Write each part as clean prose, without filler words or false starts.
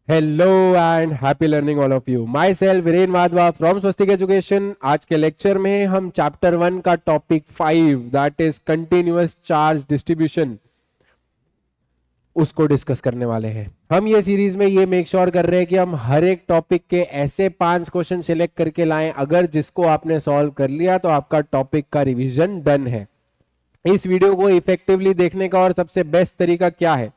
Hello and happy learning all of you. My self Viren Wadhwa from Swastik education. आज के lecture में हम chapter 1 का topic 5 that is continuous charge distribution उसको discuss करने वाले हैं। हम ये सीरीज में ये मेक श्योर कर रहे हैं कि हम हर एक टॉपिक के ऐसे 5 क्वेश्चन सिलेक्ट करके लाएं अगर जिसको आपने सॉल्व कर लिया तो आपका टॉपिक का रिवीजन डन है। इस वीडियो को इफेक्टिवली देखने का और सबसे बेस्ट तरीका क्या है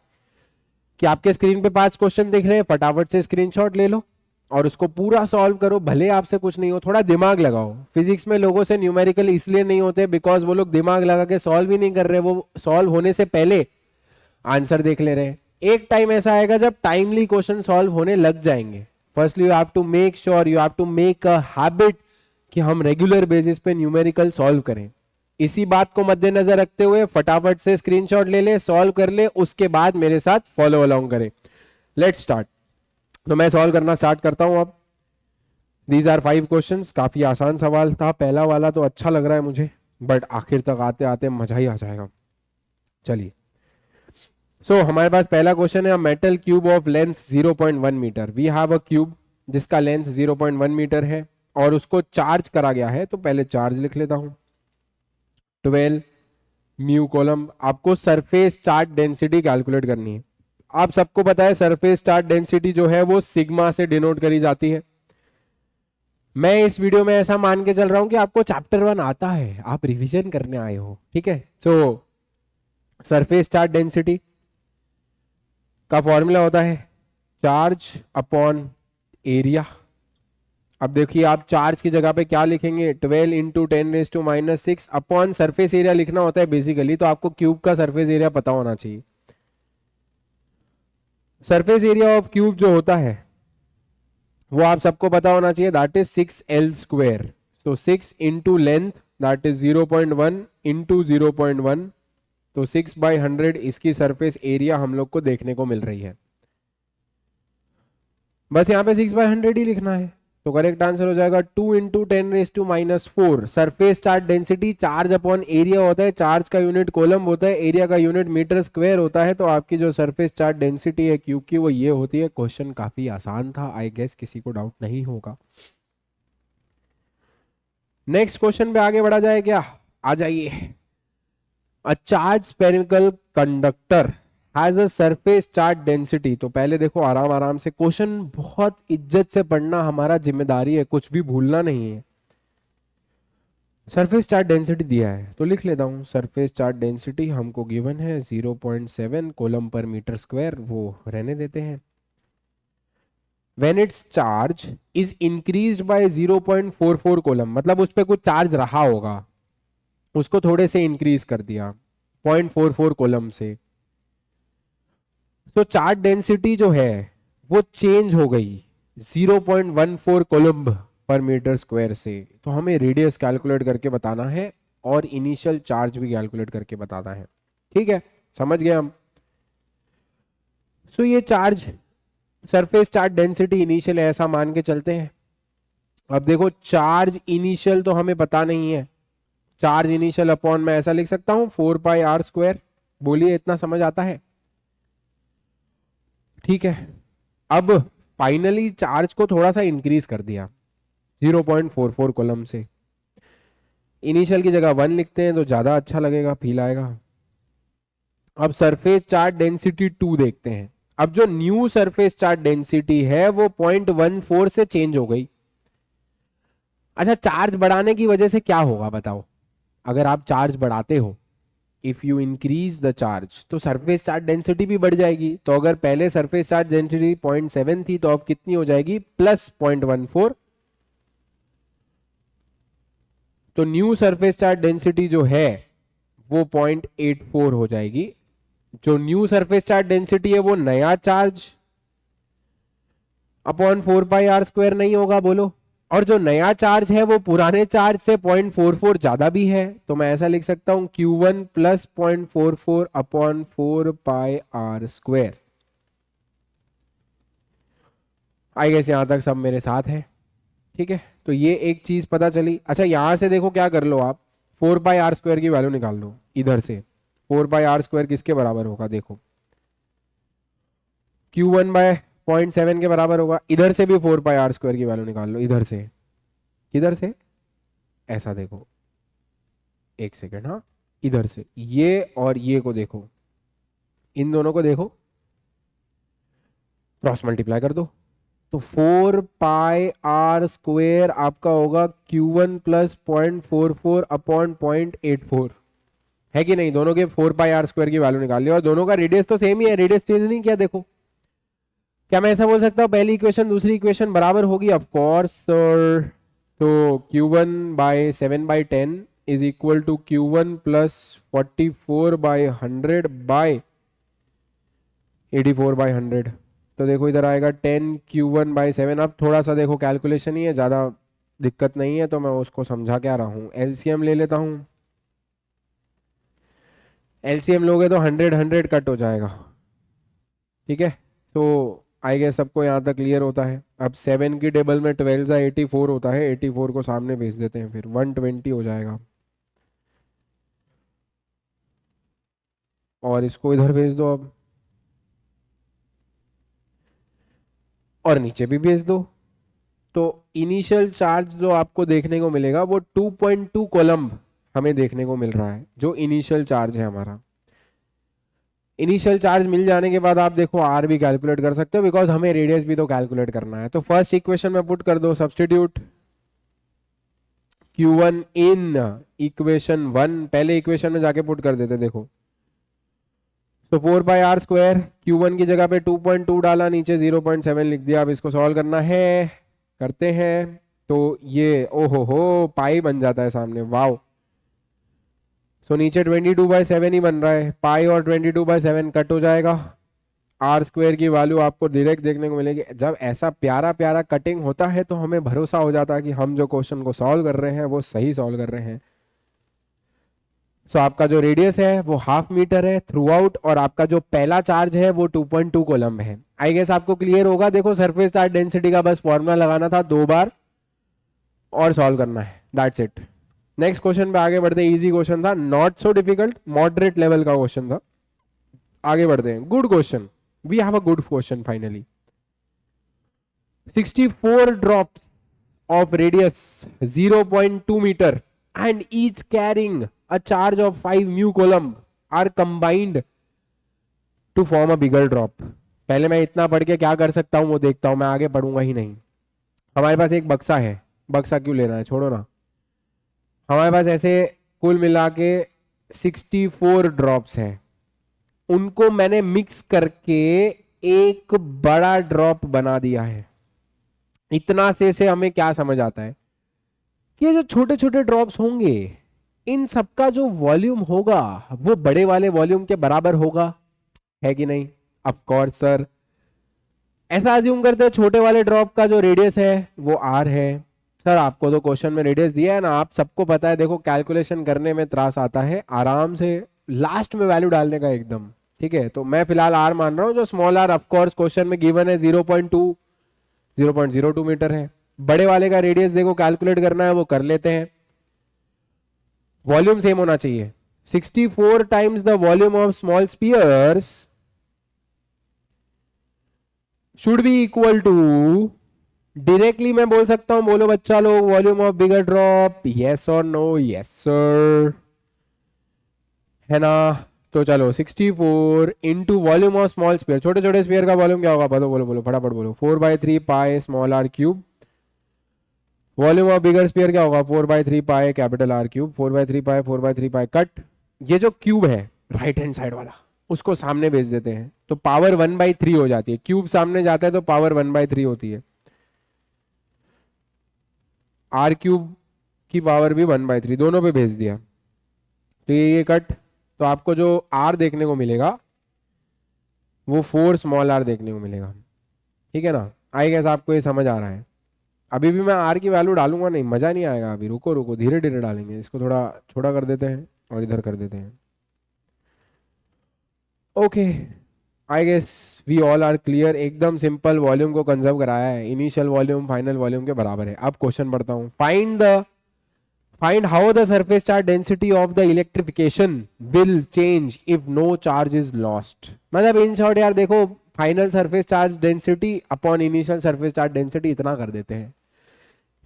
कि आपके स्क्रीन पे 5 क्वेश्चन दिख रहे हैं, फटाफट से स्क्रीनशॉट ले लो और उसको पूरा सॉल्व करो। भले आपसे कुछ नहीं हो, थोड़ा दिमाग लगाओ। फिजिक्स में लोगों से न्यूमेरिकल इसलिए नहीं होते बिकॉज वो लोग दिमाग लगा के सॉल्व ही नहीं कर रहे, वो सॉल्व होने से पहले आंसर देख ले रहे हैं। एक टाइम ऐसा आएगा जब टाइमली क्वेश्चन सॉल्व होने लग जाएंगे। Firstly you have to make sure, you have to make a habit कि हम रेगुलर बेसिस पे न्यूमेरिकल सॉल्व करें। इसी बात को मद्देनजर रखते हुए फटाफट से स्क्रीनशॉट ले ले, सॉल्व कर ले, उसके बाद मेरे साथ फॉलो अलोंग करें। Let's start. तो मैं सॉल्व करना स्टार्ट करता हूं अब। These are 5 questions. काफी आसान सवाल था पहला वाला, तो अच्छा लग रहा है मुझे, बट आखिर तक आते आते मजा ही आ जाएगा। चलिए, हमारे पास पहला क्वेश्चन है, a metal cube of length 0.1 metre. We have a cube जिसका लेंथ 0.1 मीटर है और उसको चार्ज करा गया है। तो पहले चार्ज लिख लेता हूं, 12 म्यू कॉलम। आपको सरफेस चार्ज डेंसिटी कैलकुलेट करनी है। आप सबको पता है सरफेस चार्ज डेंसिटी जो है वो सिग्मा से डिनोट करी जाती है। मैं इस वीडियो में ऐसा मान के चल रहा हूं कि आपको चैप्टर 1 आता है, आप रिवीजन करने आए हो, ठीक है। सरफेस चार्ज डेंसिटी का फॉर्मूला होता है चार्ज अपॉन एरिया। अब देखिए, आप चार्ज की जगह पे क्या लिखेंगे, 12 इंटू 10⁻⁻⁶ अपॉन सरफेस एरिया लिखना होता है बेसिकली। तो आपको क्यूब का सरफेस एरिया पता होना चाहिए। सरफेस एरिया ऑफ क्यूब जो होता है वो आप सबको पता होना चाहिए, that is 6L²। So 6 into length that is 0.1 into 0.1, तो 6/100 इसकी सरफेस एरिया हम लोग को देखने को मिल रही है। बस यहाँ पे 6/100 ही लिखना है। तो करेक्ट आंसर हो जाएगा 2 into 10⁻⁻⁴। Surface charge density charge upon area होता है। चार्ज का यूनिट कोलम होता है, एरिया का यूनिट मीटर स्क्वायर होता है। तो आपकी जो सरफेस चार्ज डेंसिटी है क्यूब की वो ये होती है। क्वेश्चन काफी आसान था, आई गेस किसी को डाउट नहीं होगा। नेक्स्ट क्वेश्चन पे आगे बढ़ा जाए क्या? आ जाइए। A charge spherical conductor has a surface charge density. तो पहले देखो आराम आराम से, क्वेश्चन बहुत इज्जत से पढ़ना हमारा जिम्मेदारी है, कुछ भी भूलना नहीं है। सरफेस चार्ज डेंसिटी दिया है तो लिख लेता हूँ। सरफेस चार्ज डेंसिटी हमको गिवन है 0.7 कोलम पर मीटर स्क्वायर, वो रहने देते हैं। When its charge is increased by 0.44 coulomb, मतलब उस पर कुछ चार्ज रहा होगा, उसको थोड़े से इंक्रीज कर दिया 0.44 कोलम से। तो चार्ज डेंसिटी जो है वो चेंज हो गई 0.14 कोलम्ब पर मीटर स्क्वायर से। तो हमें रेडियस कैलकुलेट करके बताना है और इनिशियल चार्ज भी कैलकुलेट करके बताना है, ठीक है। समझ गए हम। ये charge surface charge density initial ऐसा मान के चलते हैं। अब देखो, चार्ज इनिशियल तो हमें पता नहीं है। चार्ज इनिशियल अपॉन मैं ऐसा लिख सकता हूं 4πr²। बोलिए, इतना समझ आता है? ठीक है। अब फाइनली चार्ज को थोड़ा सा इंक्रीज कर दिया 0.44 कोलम से। इनिशियल की जगह 1 लिखते हैं तो ज्यादा अच्छा लगेगा, फील आएगा। अब सरफेस चार्ज डेंसिटी 2 देखते हैं। अब जो न्यू सरफेस चार्ज डेंसिटी है वो 0.14 से चेंज हो गई। अच्छा, चार्ज बढ़ाने की वजह से क्या होगा बताओ? अगर आप चार्ज बढ़ाते हो, if you increase the charge, तो सरफेस चार्ज डेंसिटी भी बढ़ जाएगी। तो अगर पहले सरफेस चार्ज डेंसिटी 0.7 थी तो अब कितनी हो जाएगी? प्लस 0.14। तो न्यू सरफेस चार्ज डेंसिटी जो है वो 0.84 हो जाएगी। जो न्यू सरफेस चार्ज डेंसिटी है वो नया चार्ज अपॉन 4πr² नहीं होगा, बोलो। और जो नया चार्ज है वो पुराने चार्ज से 0.44 ज्यादा भी है। तो मैं ऐसा लिख सकता हूं Q1 plus 0.44 upon 4πr²। I guess यहां तक सब मेरे साथ है, ठीक है। तो ये एक चीज पता चली। अच्छा, यहां से देखो क्या कर लो आप, 4πr² की वैल्यू निकाल लो इधर से। 4πr² किसके बराबर होगा? देखो, Q1 बाय 0.7 के बराबर होगा। इधर से भी 4πr² की वैल्यू निकाल लो, इधर से, किधर से, ऐसा देखो, एक सेकेंड, हाँ इधर से, ये और ये को देखो, इन दोनों को देखो, क्रॉस मल्टीप्लाई कर दो, तो 4πr² आपका होगा Q1 प्लस 0.44 अपॉन 0.84, है कि नहीं। दोनों के 4πr² की वैल्यू निकाल ली और दोनों का रेडियस तो सेम ही है, रेडियस चेंज नहीं किया। देखो क्या मैं ऐसा बोल सकता हूँ पहली इक्वेशन दूसरी इक्वेशन बराबर होगी? Of course sir. तो Q1/7/10 is equal to Q1 plus 44/100/84/100। तो देखो इधर आएगा 10Q1/7। अब थोड़ा सा देखो कैलकुलेशन ही है, ज़्यादा दिक्कत नहीं है, तो मैं उसको समझा क्या रहा हूँ। एलसीएम ले लेता हूँ, एलसीएम लोगे तो 100 कट हो जाएगा, ठीक है। तो आई गेस सबको यहाँ तक क्लियर होता है। अब 7 की टेबल में 12 सा 84 होता है, 84 को सामने भेज देते हैं, फिर 120 हो जाएगा, और इसको इधर भेज दो अब, और नीचे भी भेज दो। तो इनिशियल चार्ज जो आपको देखने को मिलेगा वो 2.2 कोलम्ब हमें देखने को मिल रहा है, जो इनिशियल चार्ज है हमारा। इनिशियल चार्ज मिल जाने के बाद आप देखो आर भी कैलकुलेट कर सकते हो, बिकॉज हमें रेडियस भी तो कैलकुलेट करना है। तो फर्स्ट इक्वेशन में पुट कर दो, सब्स्टिट्यूट Q1 इन इक्वेशन 1, पहले इक्वेशन में जाके पुट कर देते। देखो तो 4πr², Q1 की जगह पे 2.2 डाला, नीचे 0.7 लिख दिया। अब इसको सॉल्व करना है, करते हैं। तो ये ओहो हो पाई बन जाता है सामने, वाओ। सो नीचे 22/7 ही बन रहा है, पाई और 22/7 कट हो जाएगा। r² की वैल्यू आपको डायरेक्ट देखने को मिलेगी। जब ऐसा प्यारा प्यारा कटिंग होता है तो हमें भरोसा हो जाता है कि हम जो क्वेश्चन को सॉल्व कर रहे हैं वो सही सॉल्व कर रहे हैं। सो आपका जो रेडियस है वो 1/2 मीटर है थ्रू आउट, और आपका जो पहला चार्ज है वो 2.2 कोलम्ब है। आई गेस आपको क्लियर होगा। देखो सरफेस चार्ज डेंसिटी का बस फॉर्मूला लगाना था 2 बार और सॉल्व करना है, दैट्स इट। नेक्स्ट क्वेश्चन पे आगे बढ़ते हैं। इजी क्वेश्चन था, not so difficult, moderate level का क्वेश्चन था। आगे बढ़ते हैं। Good question, we have a good question finally. 64 drops of radius 0.2 metre and each carrying a charge of 5 mu coulomb are combined to form a bigger drop। पहले मैं इतना पढ़ के क्या कर सकता हूं वो देखता हूं, मैं आगे पढ़ूंगा ही नहीं। हमारे पास एक बक्सा है, बक्सा क्यों लेना है, छोड़ो ना। हमारे पास ऐसे कुल मिला के 64 ड्रॉप्स हैं, उनको मैंने मिक्स करके एक बड़ा ड्रॉप बना दिया है। इतना से हमें क्या समझ आता है कि ये जो छोटे छोटे ड्रॉप्स होंगे इन सबका जो वॉल्यूम होगा वो बड़े वाले वॉल्यूम के बराबर होगा, है कि नहीं? Of course sir. ऐसा अज्यूम करते हैं छोटे वाले ड्रॉप का जो रेडियस है वो r है। सर आपको तो क्वेश्चन में रेडियस दिया है ना, आप सबको पता है। देखो कैलकुलेशन करने में त्रास आता है, आराम से लास्ट में वैल्यू डालने का एकदम, ठीक है। तो मैं फिलहाल r मान रहा हूँ, जो small r of course question में गिवन है 0.02 मीटर है। बड़े वाले का रेडियस देखो कैलकुलेट करना है, वो कर लेते हैं। वॉल्यूम सेम होना चाहिए। 64 times the volume of small spheres should be equal to, directly मैं बोल सकता हूं, बोलो बच्चा लोग, volume of bigger drop, yes और नो? यस सर, है ना। तो चलो 64 into volume of small sphere, छोटे छोटे स्पीयर का वॉल्यूम क्या होगा? बोलो बोलो बोलो फटाफट बोलो। 4/3 pi small r cube. Volume of bigger sphere क्या होगा? 4/3 pi capital R cube. 4/3 pi cut. ये जो क्यूब है राइट हैंड साइड वाला, उसको सामने भेज देते हैं तो पावर 1/3 हो जाती है। क्यूब सामने जाता है तो पावर 1/3 होती है। R क्यूब की पावर भी 1/3, दोनों पे भेज दिया तो ये कट। तो आपको जो R देखने को मिलेगा वो 4 स्मॉल r देखने को मिलेगा, ठीक है ना। आई गेस आपको ये समझ आ रहा है। अभी भी मैं r की वैल्यू डालूंगा नहीं, मजा नहीं आएगा। अभी रुको रुको, धीरे धीरे डालेंगे। इसको थोड़ा छोटा कर देते हैं और इधर कर देते हैं। Okay, I guess we all are clear. एकदम सिंपल, वॉल्यूम को कंजर्व कराया है। इनिशियल वॉल्यूम फाइनल वॉल्यूम के बराबर है। अब क्वेश्चन पढ़ता हूं। Find how the surface charge density of the electrification will change if no charge is lost. मतलब इन शॉर्ट यार देखो, final surface charge density upon initial surface charge density इतना कर देते हैं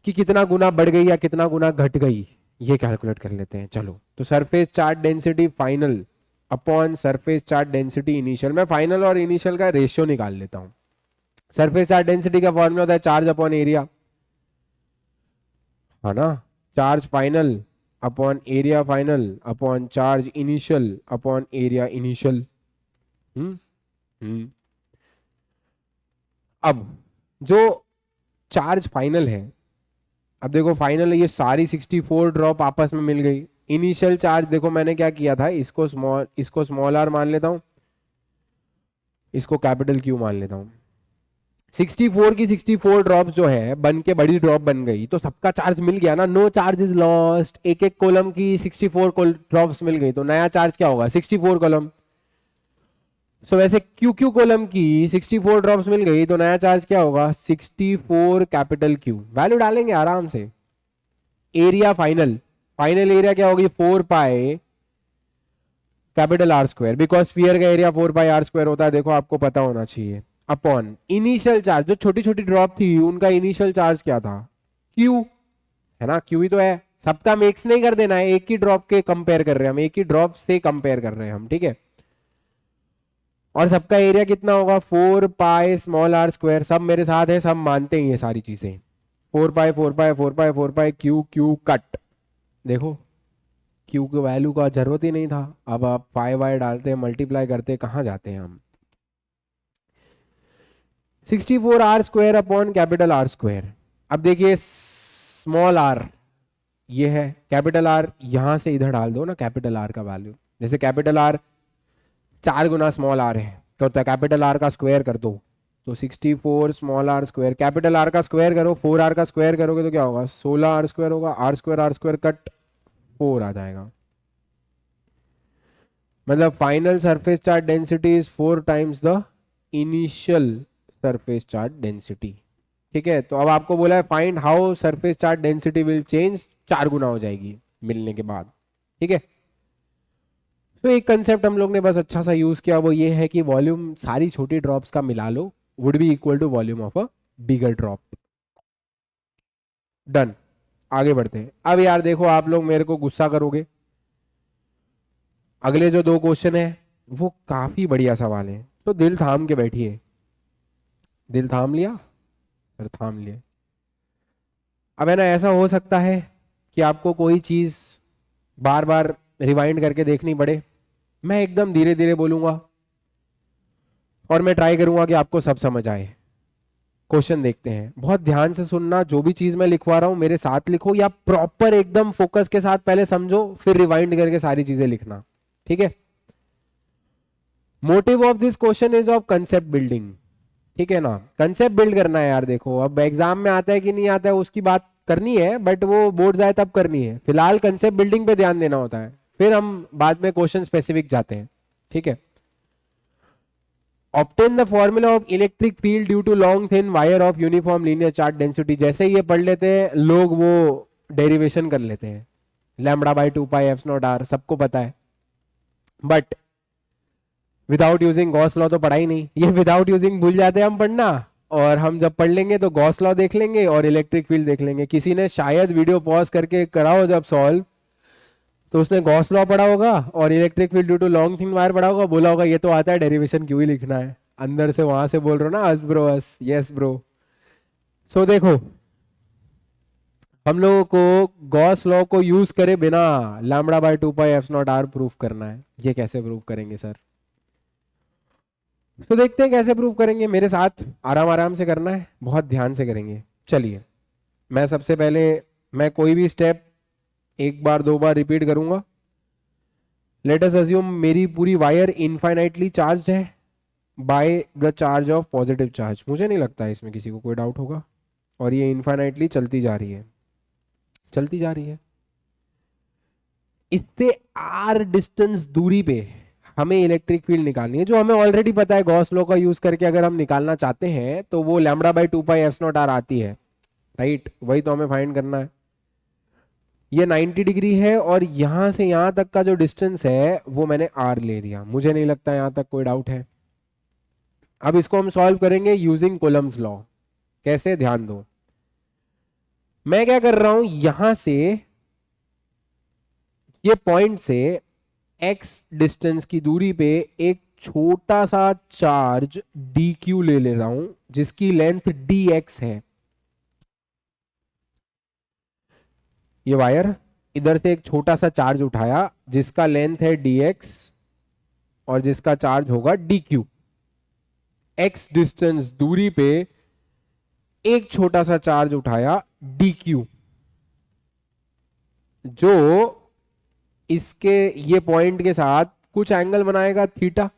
कि कितना गुना बढ़ गई या कितना गुना घट गई, ये कैलकुलेट कर लेते हैं। चलो, तो surface charge density final upon surface charge density initial, मैं फाइनल और इनिशियल का रेशियो निकाल लेता हूं। सरफेस चार्ज डेंसिटी का फॉर्मूला होता है चार्ज अपॉन एरिया, है ना, charge final upon area final upon charge initial upon area initial. Hmm अब जो चार्ज फाइनल है, अब देखो फाइनल ये सारी 64 ड्रॉप आपस में मिल गई। इनिशियल चार्ज देखो मैंने क्या किया था, इसको स्मॉल आर मान लेता हूं, इसको कैपिटल क्यू मान लेता हूं। 64 की 64 ड्रॉप जो है बन के बड़ी ड्रॉप बन गई, तो सबका चार्ज मिल गया ना, नो चार्ज इज लॉस्ट। एक एक कॉलम की 64 ड्रॉप्स मिल गई, तो नया चार्ज क्या होगा 64 कॉलम। सो वैसे क्यू क्यू कॉलम की 64 ड्रॉप्स मिल गई, तो नया चार्ज क्या होगा 64 कैपिटल क्यू। वैल्यू डालेंगे आराम से। एरिया फाइनल, फाइनल एरिया क्या होगी 4 pi capital R square, because sphere का एरिया 4 पाई आर स्क्वायर होता है, देखो आपको पता होना चाहिए। अपॉन इनिशियल चार्ज, जो छोटी छोटी ड्रॉप थी उनका इनिशियल चार्ज क्या था क्यू, है ना, क्यू ही तो है। सबका मिक्स नहीं कर देना है, एक ही ड्रॉप के कंपेयर कर रहे हैं हम, एक ही ड्रॉप से कंपेयर कर रहे हैं हम, ठीक है। और सबका एरिया कितना होगा 4 पाई स्मॉल आर स्क्वायर, सब मेरे साथ है, सब मानते हैं ये सारी चीजें। 4 पाई 4 पाई 4 पाई 4 पाई क्यू क्यू कट, देखो क्यू की वैल्यू का जरूरत ही नहीं था। अब आप पाई वाई डालते हैं, मल्टीप्लाई करते हैं, कहाँ जाते हैं हम। 64 r square upon capital R square. अब देखिए स्मॉल आर ये है, कैपिटल आर यहां से इधर डाल दो ना कैपिटल आर का वैल्यू। जैसे कैपिटल आर 4 गुना स्मॉल आर है, तो होता है कैपिटल आर का स्क्वायर कर दो, तो 64 small r square, capital R का स्क्वायर करो, 4 आर का स्क्वायर करोगे तो क्या होगा 16 आर स्क्वायर होगा, आर स्क्वायर कट 4 आ जाएगा। मतलब final surface charge density is 4 times the initial surface charge density, ठीक है। तो अब आपको बोला है find how surface charge density will change, 4 गुना हो जाएगी मिलने के बाद, ठीक है। तो एक कंसेप्ट हम लोग ने बस अच्छा सा यूज किया, वो ये है कि वॉल्यूम सारी छोटी ड्रॉप्स का मिला लो would be equal to volume of a bigger drop. Done, आगे बढ़ते हैं। अब यार देखो आप लोग मेरे को गुस्सा करोगे, अगले जो 2 क्वेश्चन है वो काफी बढ़िया सवाल है, तो दिल थाम के बैठिए। दिल थाम लिया सर, थाम लिए। अब है ना, ऐसा हो सकता है कि आपको कोई चीज बार बार रिवाइंड करके देखनी पड़े, मैं एकदम धीरे धीरे बोलूंगा और मैं ट्राई करूंगा कि आपको सब समझ आए। क्वेश्चन देखते हैं, बहुत ध्यान से सुनना, जो भी चीज मैं लिखवा रहा हूं मेरे साथ लिखो, या प्रॉपर एकदम फोकस के साथ पहले समझो फिर रिवाइंड करके सारी चीजें लिखना, ठीक है। Motive of this question is of concept building, ठीक है ना, कंसेप्ट बिल्ड करना है यार। देखो अब एग्जाम में आता है कि नहीं आता है उसकी बात करनी है, बट वो बोर्ड जाए तब करनी है, फिलहाल कंसेप्ट बिल्डिंग पे ध्यान देना होता है, फिर हम बाद में क्वेश्चन स्पेसिफिक जाते हैं, ठीक है। Obtain the formula of electric field due to long thin wire of uniform linear charge density, जैसे ही ये पढ़ लेते हैं लोग वो डेरिवेशन कर लेते हैं, lambda by 2 pi f naught r सबको पता है, but without using Gauss law तो पढ़ा ही नहीं, ये विदाउट यूजिंग भूल जाते हैं हम पढ़ना, और हम जब पढ़ लेंगे तो गॉस लॉ देख लेंगे और इलेक्ट्रिक फील्ड देख लेंगे। किसी ने शायद वीडियो पॉज करके कराओ जब सॉल्व, तो उसने गॉस लॉ पढ़ा होगा और electric field due to long thin wire पढ़ा होगा, बोला होगा ये तो आता है डेरिवेशन क्यों ही लिखना है, अंदर से वहां से बोल रहे हो ना अस ब्रो अस, यस ब्रो। सो देखो हम लोगों को गॉस लॉ को यूज करे बिना lambda by 2 pi f naught r proof करना है, ये कैसे प्रूफ करेंगे सर। तो देखते हैं कैसे प्रूव करेंगे, मेरे साथ आराम आराम से करना है, बहुत ध्यान से करेंगे। चलिए मैं सबसे पहले, मैं कोई भी स्टेप एक बार 2 बार रिपीट करूंगा। लेट अस अज्यूम मेरी पूरी वायर इनफाइनाइटली चार्ज है by the charge of positive charge, मुझे नहीं लगता है इसमें किसी को कोई डाउट होगा, और ये इनफाइनाइटली चलती जा रही है, चलती जा रही है। इससे आर डिस्टेंस दूरी पे हमें इलेक्ट्रिक फील्ड निकालनी है, जो हमें ऑलरेडी पता है गॉस लॉ का यूज करके अगर हम निकालना चाहते हैं तो वो lambda by 2 pi f naught r आती है, राइट, वही तो हमें फाइंड करना है। ये 90 डिग्री है और यहां से यहां तक का जो डिस्टेंस है वो मैंने आर ले लिया, मुझे नहीं लगता यहां तक कोई डाउट है। अब इसको हम सॉल्व करेंगे यूजिंग कूलम्स लॉ। कैसे, ध्यान दो। मैं क्या कर रहा हूं, यहां से ये पॉइंट से x डिस्टेंस की दूरी पे एक छोटा सा चार्ज dq ले रहा हूं जिसकी लेंथ dx है। ये वायर इधर से एक छोटा सा चार्ज उठाया जिसका लेंथ है dx और जिसका चार्ज होगा dq। x डिस्टेंस दूरी पे एक छोटा सा चार्ज उठाया dq जो इसके ये पॉइंट के साथ कुछ एंगल बनाएगा थीटा।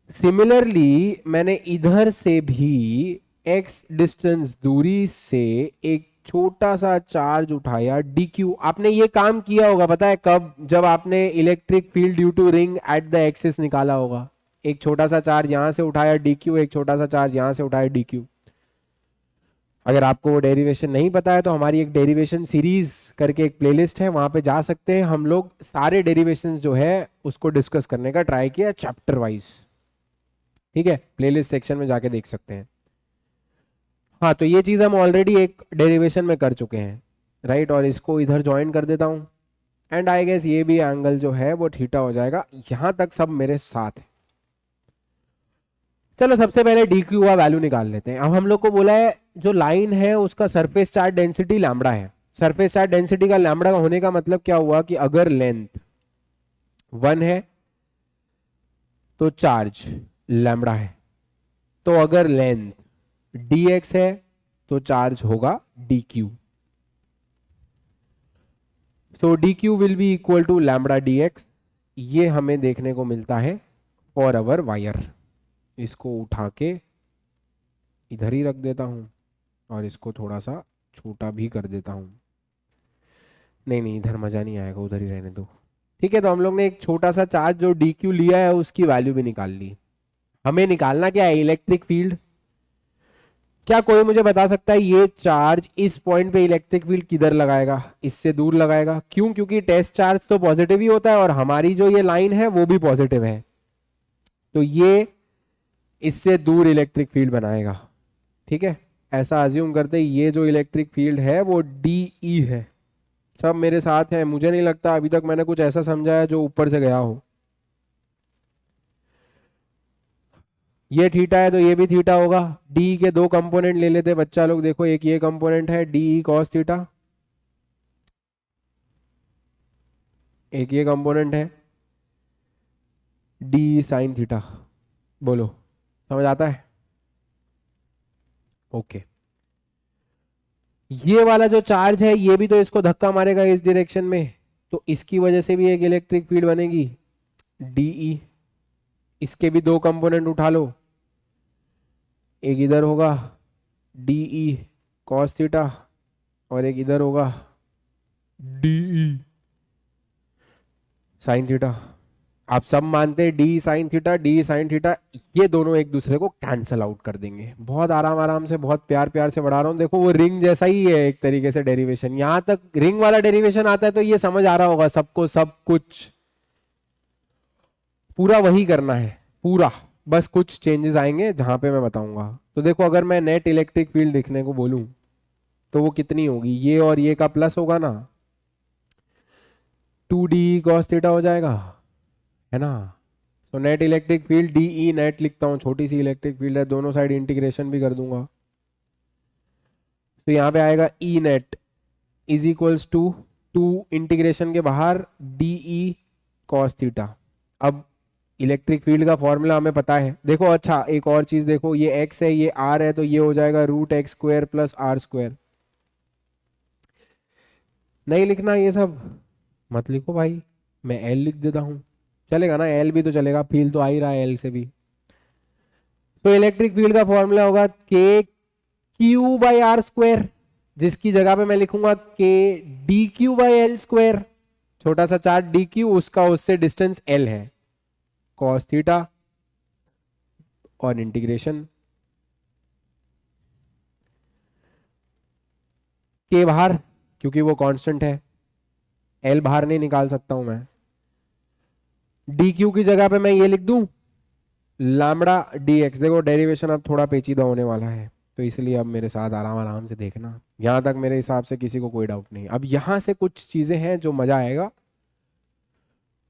सिमिलरली मैंने इधर से भी x डिस्टेंस दूरी से एक छोटा सा चार्ज उठाया dq। आपने ये काम किया होगा, पता है कब, जब आपने electric field due to ring at the axis निकाला होगा। एक छोटा सा चार्ज यहां से उठाया dq, एक छोटा सा चार्ज यहां से उठाया dq। अगर आपको वो डेरिवेशन नहीं पता है तो हमारी एक डेरिवेशन सीरीज करके एक प्लेलिस्ट है, वहां पे जा सकते हैं। हम लोग सारे डेरिवेशंस जो है उसको डिस्कस करने का ट्राई किया चैप्टर वाइज, ठीक है, प्लेलिस्ट सेक्शन में जाके देख सकते हैं। हाँ, तो ये चीज़ हम ऑलरेडी एक डेरिवेशन में कर चुके हैं, राइट। और इसको इधर ज्वाइन कर देता हूँ एंड आई गेस ये भी एंगल जो है वो थीटा हो जाएगा। यहां तक सब मेरे साथ है। चलो सबसे पहले डी क्यू का वैल्यू निकाल लेते हैं। अब हम लोग को बोला है जो लाइन है उसका सरफेस चार्ज डेंसिटी लैम्बडा है। सरफेस चार्ज डेंसिटी का लैम्बडा होने का मतलब क्या हुआ कि अगर लेंथ 1 है तो चार्ज लैम्बडा है, तो अगर लेंथ dx है तो चार्ज होगा dq। So dq will be equal to lambda dx। ये हमें देखने को मिलता है फॉर अवर वायर। इसको उठा के इधर ही रख देता हूं और इसको थोड़ा सा छोटा भी कर देता हूं। नहीं नहीं, इधर मजा नहीं आएगा, उधर ही रहने दो। ठीक है, तो हम लोग ने एक छोटा सा चार्ज जो dq लिया है उसकी वैल्यू भी निकाल ली। हमें निकालना क्या है, इलेक्ट्रिक फील्ड। क्या कोई मुझे बता सकता है ये चार्ज इस पॉइंट पे इलेक्ट्रिक फील्ड किधर लगाएगा? इससे दूर लगाएगा। क्यों? क्योंकि टेस्ट चार्ज तो पॉजिटिव ही होता है और हमारी जो ये लाइन है वो भी पॉजिटिव है, तो ये इससे दूर इलेक्ट्रिक फील्ड बनाएगा। ठीक है, ऐसा अज्यूम करते ये जो इलेक्ट्रिक फील्ड है वो DE है। सब मेरे साथ हैं, मुझे नहीं लगता अभी तक मैंने कुछ ऐसा समझा है जो ऊपर से गया हो। ये थीटा है तो ये भी थीटा होगा। डी के दो कंपोनेंट ले लेते बच्चा लोग, देखो एक ये कंपोनेंट है DE cos थीटा, एक ये कंपोनेंट है DE sin थीटा। बोलो समझ आता है? ओके, ये वाला जो चार्ज है ये भी तो इसको धक्का मारेगा इस डायरेक्शन में, तो इसकी वजह से भी एक इलेक्ट्रिक फील्ड बनेगी DE। इसके भी दो कंपोनेंट उठा लो, एक इधर होगा DE cos थीटा और एक इधर होगा DE sin थीटा। आप सब मानते हैं DE sin theta, DE sin theta, ये दोनों एक दूसरे को कैंसल आउट कर देंगे। बहुत आराम आराम से, बहुत प्यार प्यार से बढ़ा रहा हूँ। देखो वो रिंग जैसा ही है एक तरीके से डेरिवेशन। यहां तक रिंग वाला डेरिवेशन आता है तो ये समझ आ रहा होगा सबको, सब कुछ पूरा वही करना है पूरा, बस कुछ चेंजेस आएंगे जहां पे मैं बताऊंगा। तो देखो अगर मैं नेट इलेक्ट्रिक फील्ड लिखने को बोलूं तो वो कितनी होगी, ये और ये का प्लस होगा ना, 2DE cos थीटा हो जाएगा, है ना। तो net electric field DE net लिखता हूं, छोटी सी इलेक्ट्रिक फील्ड है, दोनों साइड इंटीग्रेशन भी कर दूंगा। तो यहां पे आएगा E net is equals to 2 integration के बाहर DE cos थीटा। अब इलेक्ट्रिक फील्ड का फॉर्मूला हमें पता है। देखो अच्छा एक और चीज देखो, ये x है ये r है, तो ये हो जाएगा √x² प्लस r²। नहीं लिखना ये सब मत लिखो भाई, मैं L लिख देता हूं, चलेगा ना? L भी तो चलेगा, फील्ड तो आ ही रहा है L से भी। तो इलेक्ट्रिक फील्ड का फॉर्मूला होगा KQ/r², जिसकी जगह पे मैं लिखूंगा KdQ/L²। छोटा सा चार्ज DQ, उसका उससे डिस्टेंस L है, cos थीटा और इंटीग्रेशन के बाहर, क्योंकि वो कांस्टेंट है, L बाहर नहीं निकाल सकता हूं मैं। DQ की जगह पे मैं ये लिख दूं लैम्बडा डी एक्स, देखो डेरिवेशन अब थोड़ा पेचीदा होने वाला है, तो इसलिए अब मेरे साथ आराम आराम से देखना। यहाँ तक मेरे हिसाब से किसी को कोई डाउट नहीं। अब यहाँ से कुछ चीज़ें हैं जो मज़ा आएगा।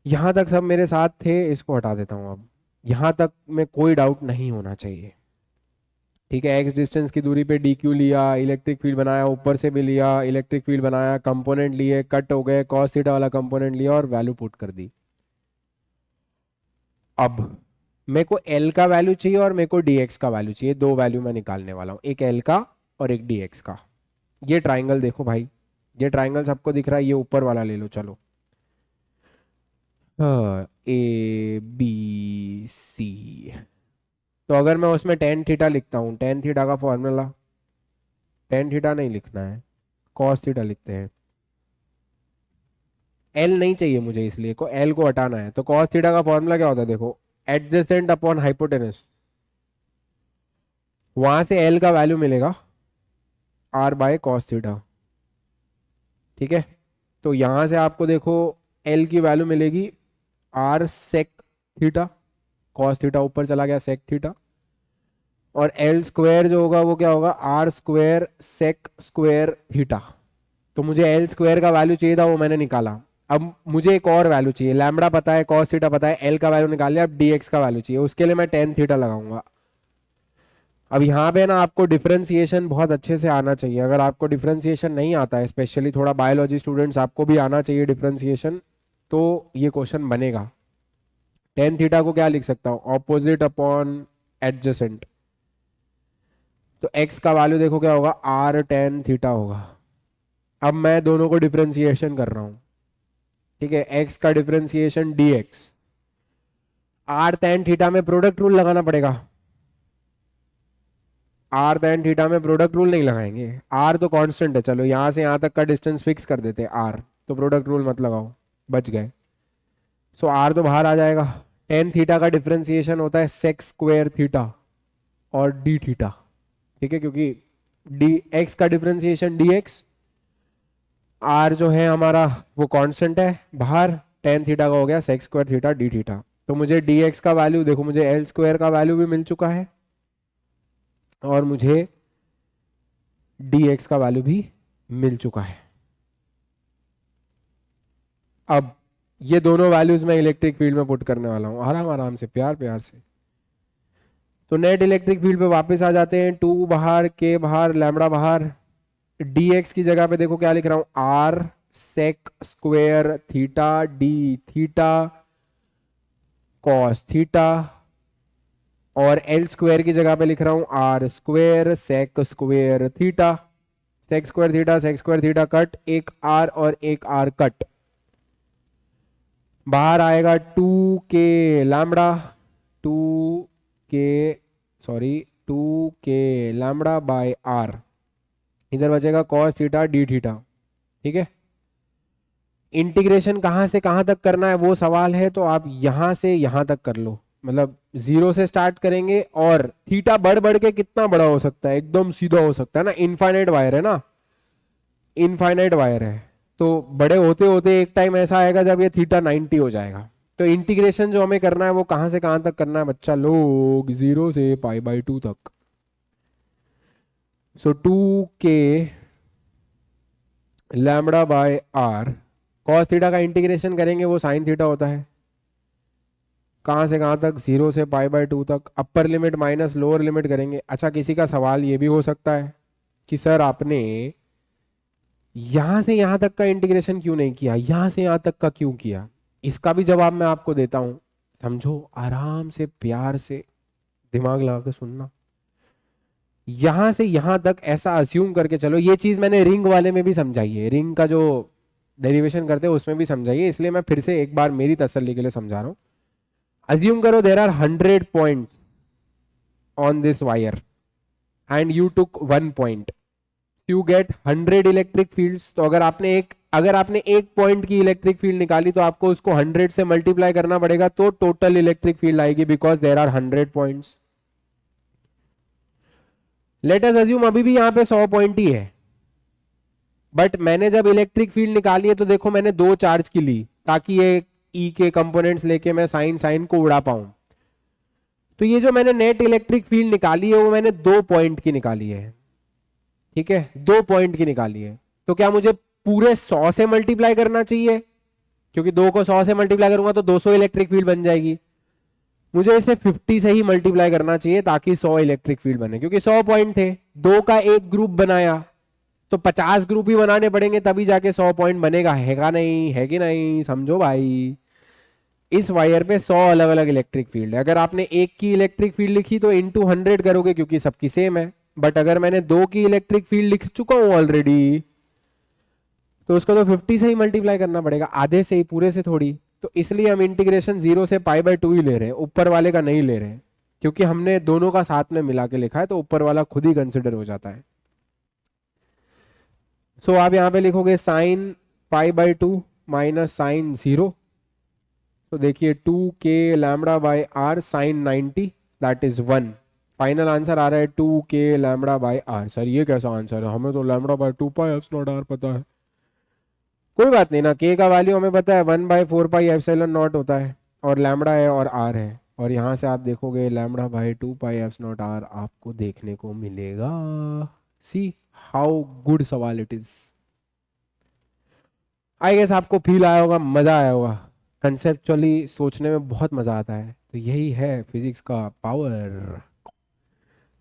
यहाँ तक सब मेरे साथ थे, इसको हटा देता हूँ अब। यहाँ तक में कोई डाउट नहीं होना चाहिए, ठीक है। एक्स डिस्टेंस की दूरी पे डी क्यू लिया, इलेक्ट्रिक फील्ड बनाया, ऊपर से भी लिया इलेक्ट्रिक फील्ड बनाया, कंपोनेंट लिए, कट हो गए, कॉस थीटा वाला कंपोनेंट लिया और वैल्यू पुट कर दी। अब मेरे को एल का वैल्यू चाहिए और मेरे को डी एक्स का वैल्यू चाहिए। दो वैल्यू मैं निकालने वाला हूँ, एक एल का और एक डी एक्स का। ये ट्राइंगल देखो भाई, ये ट्राइंगल सबको दिख रहा है, ये ऊपर वाला ले लो चलो। ए बी सी, तो अगर मैं उसमें टेन थीटा लिखता हूँ, टेन थीटा का फॉर्मूला, टेन थीटा नहीं लिखना है, कॉस थीटा लिखते हैं। एल नहीं चाहिए मुझे, इसलिए को एल को हटाना है। तो कॉस थीटा का फॉर्मूला क्या होता है देखो, एडजेसेंट अपॉन हाइपोटेनस। वहां से एल का वैल्यू मिलेगा आर बाय कॉस थीटा, ठीक है। तो यहां से आपको देखो एल की वैल्यू मिलेगी r sec theta, cos theta ऊपर चला गया सेक थीटा, और एल स्क्वायर जो होगा वो क्या होगा, r square sec square theta. तो मुझे एल स्क्वायर का वैल्यू चाहिए था, वो मैंने निकाला। अब मुझे एक और वैल्यू चाहिए, लैम्बडा पता है, कॉस थीटा पता है, एल का वैल्यू निकाल लिया, अब डी एक्स का वैल्यू चाहिए, उसके लिए मैं टेन थीटा लगाऊंगा। अब यहाँ पे ना आपको डिफरेंशिएशन बहुत अच्छे से आना चाहिए। अगर आपको डिफरेंशिएशन नहीं आता है, स्पेशली थोड़ा बायोलॉजी स्टूडेंट्स, आपको भी आना चाहिए डिफरेंशिएशन, तो ये क्वेश्चन बनेगा। टेन थीटा को क्या लिख सकता हूँ, ऑपोजिट अपॉन एडजेसेंट। तो एक्स का वैल्यू देखो क्या होगा, आर टेन थीटा होगा। अब मैं दोनों को डिफरेंशिएशन कर रहा हूँ, ठीक है। एक्स का differentiation d x, r tan theta में प्रोडक्ट रूल लगाना पड़ेगा। आर टेन थीटा में प्रोडक्ट रूल नहीं लगाएंगे, आर तो कांस्टेंट है, चलो यहां से यहां तक का डिस्टेंस फिक्स कर देते हैं आर, तो प्रोडक्ट रूल मत लगाओ, बच गए। सो आर तो बाहर आ जाएगा। टेन थीटा का डिफरेंशिएशन होता है सेक स्क्वायर थीटा और डी थीटा, ठीक है, क्योंकि डी एक्स का डिफरेंशिएशन डी एक्स, आर जो है हमारा वो कांस्टेंट है बाहर, टेन थीटा का हो गया sec square theta d theta. तो मुझे डी एक्स का वैल्यू देखो, मुझे एल स्क्वायर का वैल्यू भी मिल चुका है और मुझे डी एक्स का वैल्यू भी मिल चुका है। अब ये दोनों वैल्यूज मैं इलेक्ट्रिक फील्ड में पुट करने वाला हूं, आराम आराम से, प्यार प्यार से। तो नेट इलेक्ट्रिक फील्ड पे वापस आ जाते हैं, टू बाहर, के बाहर, लैम्बडा बाहर। डी एक्स की जगह पे देखो क्या लिख रहा हूं, r sec square theta d theta cos theta, और एल स्क्वायर की जगह पे लिख रहा हूं r square sec square theta. Sec square theta, sec square theta cut, एक आर और एक आर कट, बाहर आएगा two k lambda, two k sorry two k lambda by r, इधर बचेगा कॉस थीटा डी थीटा, ठीक है। इंटीग्रेशन कहां से कहां तक करना है वो सवाल है, तो आप यहां से यहां तक कर लो, मतलब जीरो से स्टार्ट करेंगे, और थीटा बढ़ बढ़ के कितना बड़ा हो सकता है, एकदम सीधा हो सकता है ना, इनफाइनाइट वायर है ना, इनफाइनाइट वायर है, तो बड़े होते होते एक टाइम ऐसा आएगा जब ये थीटा 90 हो जाएगा। तो इंटीग्रेशन जो हमें करना है वो कहां से कहां तक करना है बच्चा लोग, जीरो से पाई बाई टू तक। So two k lambda by r, cos theta का इंटीग्रेशन करेंगे वो साइन थीटा होता है, कहां से कहां तक, जीरो से पाई बाय टू तक, अपर लिमिट माइनस लोअर लिमिट करेंगे। अच्छा, किसी का सवाल ये भी हो सकता है कि सर आपने यहां से यहां तक का इंटीग्रेशन क्यों नहीं किया, यहां से यहां तक का क्यों किया। इसका भी जवाब मैं आपको देता हूं, समझो आराम से प्यार से दिमाग लगा के सुनना। यहां से यहां तक ऐसा अज्यूम करके चलो, ये चीज मैंने रिंग वाले में भी समझाई है, रिंग का जो डेरिवेशन करते हैं उसमें भी समझाई है, इसलिए मैं फिर से एक बार मेरी तसल्ली के लिए समझा रहा हूं। अज्यूम करो there are 100 points on this wire and you took 1 point, you get 100 electric fields. तो अगर आपने एक पॉइंट की इलेक्ट्रिक फील्ड निकाली तो आपको उसको 100 से मल्टीप्लाई करना पड़ेगा, तो टोटल इलेक्ट्रिक फील्ड आएगी, because there are 100 points. Let us assume अभी भी यहां पे 100 पॉइंट ही है, बट मैंने जब इलेक्ट्रिक फील्ड निकाली है तो देखो मैंने दो चार्ज की ली, ताकि ये ई के कंपोनेंट्स लेके मैं साइन साइन को उड़ा पाऊं। तो ये जो मैंने नेट इलेक्ट्रिक फील्ड निकाली है वो मैंने 2 पॉइंट की निकाली है, ठीक है, 2 पॉइंट की निकाली है। तो क्या मुझे पूरे 100 से मल्टीप्लाई करना चाहिए, क्योंकि 2 को 100 से मल्टीप्लाई करूंगा तो 200 इलेक्ट्रिक फील्ड बन जाएगी। मुझे इसे 50 से ही मल्टीप्लाई करना चाहिए ताकि 100 इलेक्ट्रिक फील्ड बने, क्योंकि 100 पॉइंट थे, 2 का एक ग्रुप बनाया तो 50 ग्रुप ही बनाने पड़ेंगे तभी जाके 100 पॉइंट बनेगा, है का नहीं, है कि नहीं, समझो भाई। इस वायर पे 100 अलग अलग इलेक्ट्रिक फील्ड है। अगर आपने एक की इलेक्ट्रिक फील्ड लिखी तो इंटू 100 करोगे क्योंकि सबकी सेम है, बट अगर मैंने 2 की इलेक्ट्रिक फील्ड लिख चुका हूं ऑलरेडी तो उसको तो 50 से ही मल्टीप्लाई करना पड़ेगा, आधे से ही, पूरे से थोड़ी। तो इसलिए हम इंटीग्रेशन 0 से π/2 ही ले रहे हैं, ऊपर वाले का नहीं ले रहे हैं, क्योंकि हमने दोनों का साथ में मिला के लिखा है तो ऊपर वाला खुद ही कंसिडर हो जाता है। सो आप यहां पे लिखोगे साइन π/2 माइनस साइन 0। तो देखिए 2k lambda by r sine 90 that is 1। Final answer आ रहा है 2k lambda by are. Sir ये कैसा आंसर है, हमें तो लैम्बडा बाय 2π/r पता है। कोई बात नहीं ना, k का वैल्यू हमें पता है 1/4πε0 होता है, और लैम्बडा है और r है, और यहाँ से आप देखोगे लैम्बडा बाय 2πε0r आपको देखने को मिलेगा। सी हाउ गुड सवाल इट इज। आई गेस आपको फील आया होगा, मजा आया होगा, कंसेप्चुअली सोचने में बहुत मजा आता है, तो यही है फिजिक्स का पावर।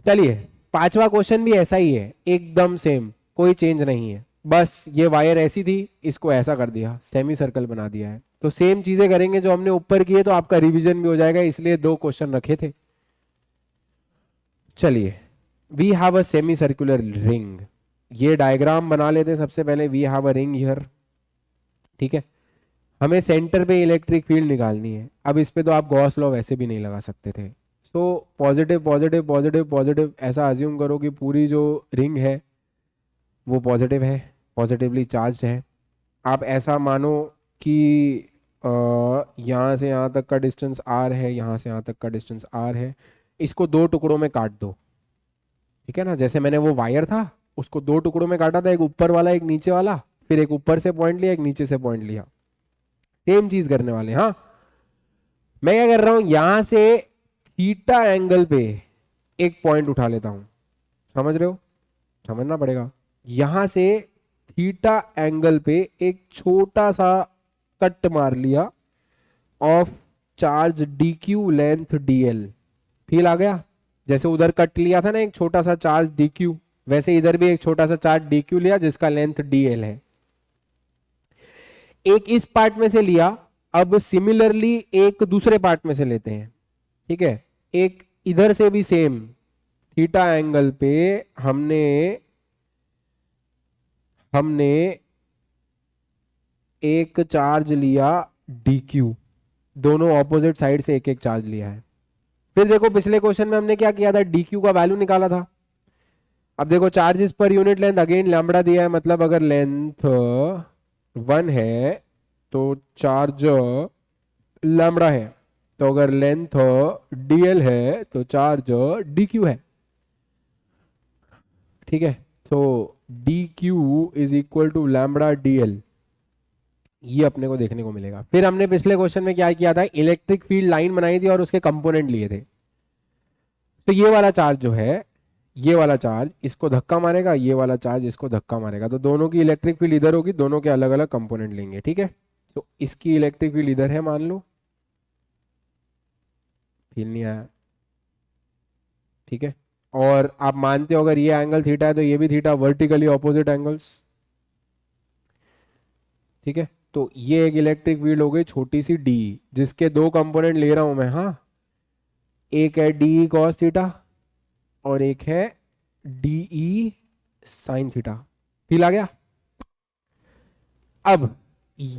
चलिए 5वां क्वेश्चन भी ऐसा ही है, एकदम सेम, कोई चेंज नहीं है, बस ये वायर ऐसी थी, इसको ऐसा कर दिया, सेमी सर्कल बना दिया है। तो सेम चीजें करेंगे जो हमने ऊपर किए, तो आपका रिवीजन भी हो जाएगा, इसलिए 2 क्वेश्चन रखे थे। चलिए we have a semi circular ring, ये डायग्राम बना लेते हैं सबसे पहले। We have a ring here, ठीक है, हमें सेंटर पे इलेक्ट्रिक फील्ड निकालनी है। अब इस पे तो आप गॉस लॉ वैसे भी नहीं लगा सकते थे, so positive positive positive positive ऐसा अज्यूम करो कि पूरी जो रिंग है वो पॉजिटिव है, पॉजिटिवली चार्ज है। आप ऐसा मानो कि यहाँ से यहाँ तक का डिस्टेंस r है, यहाँ से यहाँ तक का डिस्टेंस r है, इसको 2 टुकड़ों में काट दो, ठीक है ना। जैसे मैंने वो वायर था उसको 2 टुकड़ों में काटा था, एक ऊपर वाला एक नीचे वाला, फिर एक ऊपर से पॉइंट लिया एक नीचे से पॉइंट लिया, सेम चीज करने वाले। हाँ, मैं क्या कर रहा हूं, यहां से थीटा एंगल पे एक पॉइंट उठा लेता हूं, समझ रहे हो, समझना पड़ेगा। यहां से थीटा एंगल पे एक छोटा सा कट मार लिया of charge d q length d l. Feel आ गया, जैसे उधर कट लिया था ना एक छोटा सा चार्ज डी क्यू, वैसे इधर भी एक छोटा सा चार्ज डी क्यू लिया जिसका लेंथ डी एल है। एक इस पार्ट में से लिया, अब सिमिलरली एक दूसरे पार्ट में से लेते हैं, ठीक है। एक इधर से भी सेम थीटा एंगल पे हमने एक चार्ज लिया डी क्यू, दोनों ऑपोजिट साइड से एक एक चार्ज लिया है। फिर देखो पिछले क्वेश्चन में हमने क्या किया था, डी क्यू का वैल्यू निकाला था। अब देखो charges per unit length again lambda दिया है, मतलब अगर लेंथ 1 है तो चार्ज लैम्बडा है, तो अगर लेंथ dl है तो चार्ज dq है, ठीक है। तो dq is equal to lambda dl, ये अपने को देखने को मिलेगा। फिर हमने पिछले क्वेश्चन में क्या किया था, इलेक्ट्रिक फील्ड लाइन बनाई थी और उसके कंपोनेंट लिए थे। तो ये वाला चार्ज जो है, ये वाला चार्ज इसको धक्का मारेगा, ये वाला चार्ज इसको धक्का मारेगा, तो दोनों की इलेक्ट्रिक फील्ड इधर होगी, दोनों के अलग अलग कंपोनेंट लेंगे, ठीक है। तो इसकी इलेक्ट्रिक फील्ड इधर है मान लो, फील नहीं आया, ठीक है। और आप मानते हो अगर ये एंगल थीटा है तो ये भी थीटा, वर्टिकली ऑपोजिट एंगल्स, ठीक है। तो ये एक इलेक्ट्रिक फील्ड हो गई छोटी सी डी, जिसके 2 कंपोनेंट ले रहा हूं मैं, हाँ, एक है डी कॉस थीटा और एक है डी साइन थीटा। फील आ गया। अब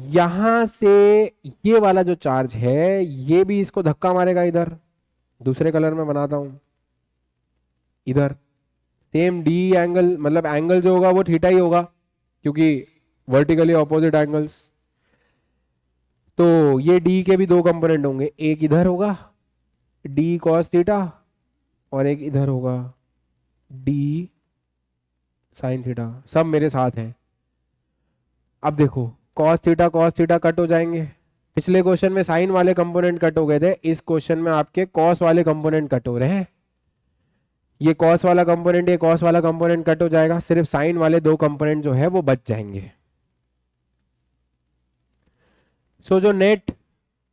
यहां से ये वाला जो चार्ज है ये भी इसको धक्का मारेगा, इधर दूसरे कलर में बनाता हूं, इधर सेम डी एंगल, मतलब एंगल जो होगा वो थीटा ही होगा क्योंकि वर्टिकली ऑपोजिट एंगल्स। तो ये डी के भी 2 कंपोनेंट होंगे, एक इधर होगा डी कॉस थीटा और एक इधर होगा डी साइन थीटा, सब मेरे साथ है। अब देखो कॉस थीटा कट हो जाएंगे, पिछले क्वेश्चन में साइन वाले कंपोनेंट कट हो गए थे, इस क्वेश्चन में आपके कॉस वाले कंपोनेंट कट हो रहे हैं। ये कॉस वाला कंपोनेंट, ये कॉस वाला कंपोनेंट कट हो जाएगा, सिर्फ साइन वाले दो कंपोनेंट जो है वो बच जाएंगे। सो जो नेट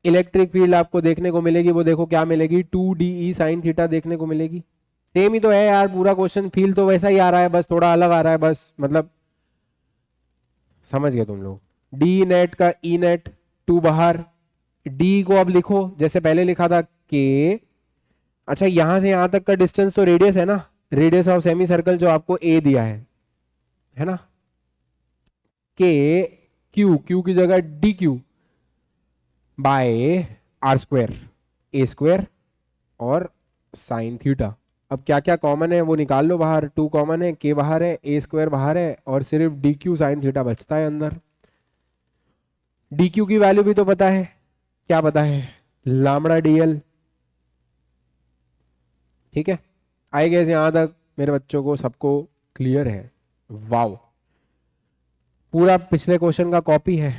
इलेक्ट्रिक फील्ड आपको देखने को मिलेगी वो देखो क्या मिलेगी, 2DE साइन थीटा देखने को मिलेगी। सेम ही तो है यार, पूरा क्वेश्चन फील्ड तो वैसा ही आ रहा है, बस थोड़ा अलग आ रहा है, बस मतलब समझ गए तुम लोग। डी नेट का ई नेट 2 बाहर, डी को अब लिखो जैसे पहले लिखा था के। अच्छा यहां से यहां तक का डिस्टेंस तो रेडियस है ना, रेडियस ऑफ सेमी सर्कल जो आपको ए दिया है ना, के क्यू, क्यू की जगह d q by r square, a square और साइन थीटा। अब क्या क्या कॉमन है वो निकाल लो बाहर, 2 कॉमन है, के बाहर है, ए स्क्वायर बाहर है और सिर्फ डी क्यू साइन थीटा बचता है अंदर। डी क्यू की वैल्यू भी तो पता है, क्या पता है, लैम्बडा डीएल। ठीक है, आई गेस यहां तक मेरे बच्चों को सबको क्लियर है। वाओ, पूरा पिछले क्वेश्चन का कॉपी है।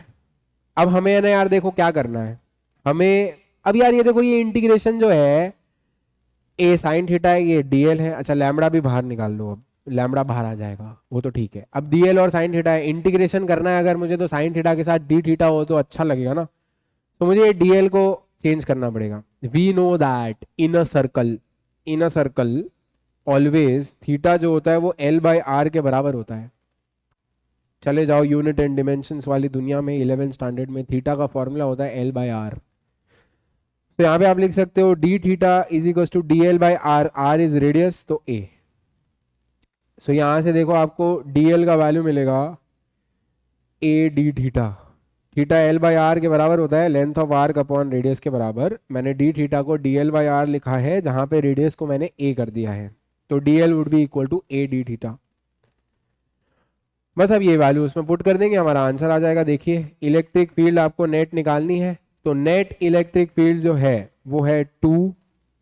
अब हमें है ना यार देखो क्या करना है हमें। अब यार ये देखो ये इंटीग्रेशन जो है, ए साइन थीटा है, ये डीएल है। अच्छा लैम्बडा भी बाहर निकाल लो, अब लैम्बडा बाहर आ जाएगा वो तो ठीक है। अब डीएल और साइन थीटा है, इंटीग्रेशन करना है अगर मुझे तो साइन थीटा के साथ डी थीटा हो तो अच्छा लगेगा ना, तो मुझे ये डीएल को चेंज करना पड़ेगा। We know that in a circle always theta जो होता है वो एल बाई आर के बराबर होता है। चले जाओ यूनिट एंड डिमेंशंस वाली दुनिया में, 11th स्टैंडर्ड में थीटा का फॉर्मूला होता है एल बाई आर। तो यहाँ पे आप लिख सकते हो d theta is equal to d L by r, r is radius तो ए। सो यहां से देखो आपको डीएल का वैल्यू मिलेगा a d theta, theta L by r के बराबर होता है length of arc upon radius के बराबर। मैंने डी थीटा को डी एल बाई आर लिखा है जहां पे रेडियस को मैंने ए कर दिया है, तो d L would be equal to a d theta. बस अब ये वैल्यू उसमें पुट कर देंगे, हमारा आंसर आ जाएगा। देखिए इलेक्ट्रिक फील्ड आपको नेट निकालनी है, तो नेट इलेक्ट्रिक फील्ड जो है वो है 2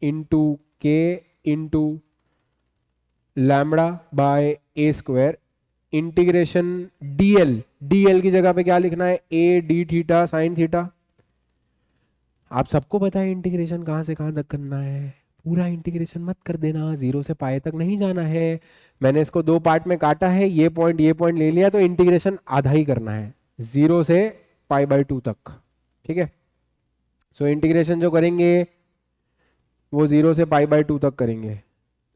इंटू के into lambda by A square integration DL, DL की जगह पे क्या लिखना है, ए डी थीटा साइन थीटा। आप सबको पता है इंटीग्रेशन कहाँ से कहाँ तक करना है, पूरा इंटीग्रेशन मत कर देना, 0 से पाई तक नहीं जाना है। मैंने इसको 2 पार्ट में काटा है, ये पॉइंट ले लिया, तो इंटीग्रेशन आधा ही करना है 0 से पाई बाई 2 तक। ठीक है, सो इंटीग्रेशन जो करेंगे वो 0 से पाई बाई 2 तक करेंगे।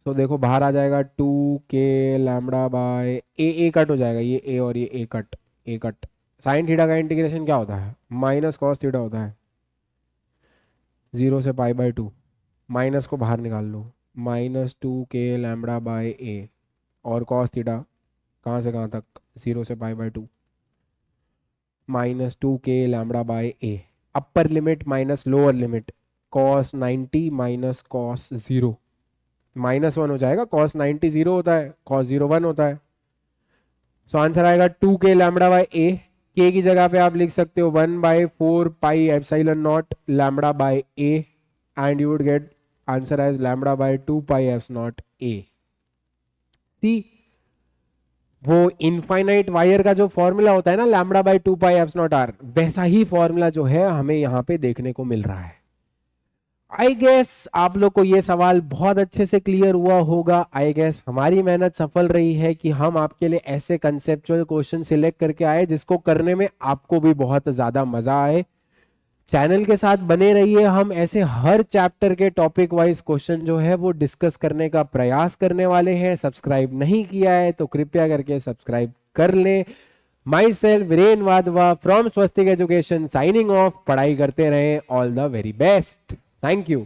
तो देखो बाहर आ जाएगा 2 के लैम्बडा बाय ए कट हो जाएगा, ये ए और ये ए कट। साइन थीटा का इंटीग्रेशन क्या होता है, माइनस कॉस थीटा होता है, 0 से पाई बाई 2, माइनस को बाहर निकाल लो, -2 के लैम्बडा बाय ए और कॉस थीटा कहाँ से कहाँ तक, 0 से पाई बाई 2, -2 के lambda by a, upper limit minus lower limit, cos 90 minus cos 0, -1 हो जाएगा, कॉस 90 0 होता है, कॉस 0 1 होता है। सो आंसर आएगा 2 के लैम्बडा बाय ए, के की जगह पे आप लिख सकते हो 1/4 pi epsilon nought lambda by a and you would get answer as lambda by 2 pi eps nought a. See वो इनफाइनाइट वायर का जो फॉर्मूला होता है ना lambda by 2 pi eps nought r, वैसा ही फॉर्मूला जो है हमें यहाँ पे देखने को मिल रहा है। आई गेस आप लोग को ये सवाल बहुत अच्छे से क्लियर हुआ होगा। आई गेस हमारी मेहनत सफल रही है कि हम आपके लिए ऐसे कंसेप्चुअल क्वेश्चन सिलेक्ट करके आए जिसको करने में आपको भी बहुत ज्यादा मजा आए। चैनल के साथ बने रहिए, हम ऐसे हर चैप्टर के टॉपिक वाइज क्वेश्चन जो है वो डिस्कस करने का प्रयास करने वाले हैं। सब्सक्राइब नहीं किया है तो कृपया करके सब्सक्राइब कर लें। My self Viren Wadhwa from Swastik education signing off. पढ़ाई करते रहें, all the very best, thank you.